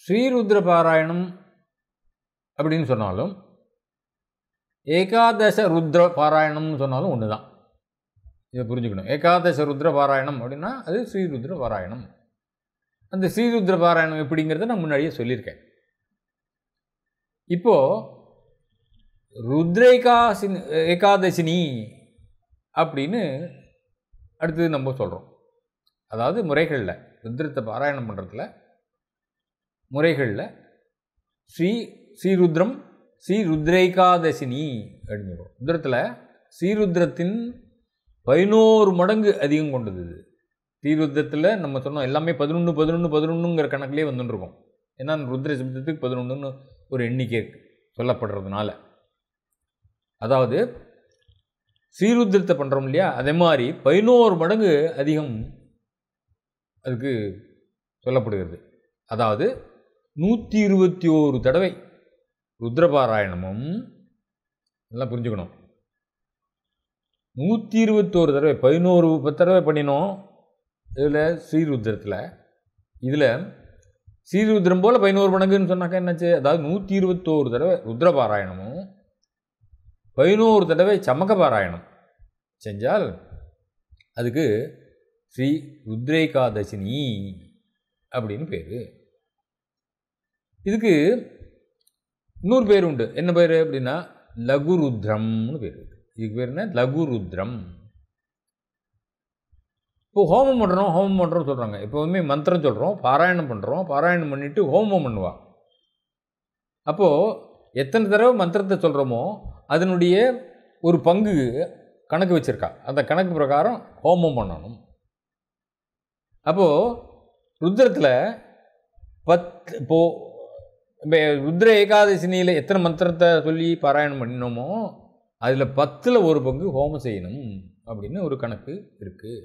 ஸ்ரீருத்ர பாராயணம் அப்படின்னு சொன்னாலும் ஏகாதச ருத்ர பாராயணம்னு சொன்னாலும் ஒன்று தான். இதை புரிஞ்சுக்கணும். ஏகாதச ருத்ர பாராயணம் அப்படின்னா அது ஸ்ரீருத்ர பாராயணம். அந்த ஸ்ரீருத்ர பாராயணம் எப்படிங்கிறத நான் முன்னாடியே சொல்லியிருக்கேன். இப்போது ஏகாதசினி அப்படின்னு அடுத்தது நம்ம சொல்கிறோம். அதாவது முறைகளில் ருத்ரத்தை பாராயணம் பண்ணுறதுல முறைகளில் ஸ்ரீருத்ரம் ஸ்ரீருத்ரேகாதசினி அப்படின்னு சொல்கிறோம். ருத்ரத்தில் ஸ்ரீருத்ரத்தின் 11 மடங்கு அதிகம் கொண்டது இது. ஸ்ரீருத்ரத்தில் நம்ம சொன்னோம் எல்லாமே 11 11 11ங்கிற கணக்கிலே வந்துட்டுருக்கோம். ஏன்னா ருத்ர சப்தத்துக்கு 11ன்னு ஒரு எண்ணிக்கை சொல்லப்படுறதுனால. அதாவது ஸ்ரீருத்ரத்தை பண்ணுறோம் இல்லையா, அதே மாதிரி 11 மடங்கு அதிகம் அதுக்கு சொல்லப்படுகிறது. அதாவது 121 தடவை ருத்ரபாராயணமும், நல்லா புரிஞ்சுக்கணும், 121 தடவை 11 தடவை பண்ணினோம் இதில் ஸ்ரீருத்ரத்தில். இதில் ஸ்ரீருத்ரம் போல் 11 மடங்குன்னு சொன்னாக்கா என்னாச்சு? அதாவது 121 தடவை ருத்ரபாராயணமும் 11 தடவை சமக பாராயணம் செஞ்சால் அதுக்கு ஸ்ரீ ருத்ரேகாதசினி அப்படின்னு பேர். இதுக்கு இன்னொரு பேர் உண்டு. என்ன பேர் அப்படின்னா லகுருத்ரம்னு பேர். இதுக்கு பேர் என்ன? லகுருத்ரம். இப்போது ஹோமம் பண்ணுறோம் சொல்கிறாங்க. எப்போதுமே மந்திரம் சொல்கிறோம், பாராயணம் பண்ணுறோம், பாராயணம் பண்ணிவிட்டு ஹோமம் பண்ணுவா. அப்போது எத்தனை தடவை மந்திரத்தை சொல்கிறோமோ அதனுடைய ஒரு பங்கு கணக்கு வச்சுருக்கா. அந்த கணக்கு பிரகாரம் ஹோமம் பண்ணணும். அப்போது ருத்ரத்தில் இப்போது ருத்ர ஏகாதசினியில் எத்தனை மந்திரத்தை சொல்லி பாராயணம் பண்ணினோமோ அதில் 10ல் ஒரு பங்கு ஹோமம் செய்யணும் அப்படின்னு ஒரு கணக்கு இருக்குது.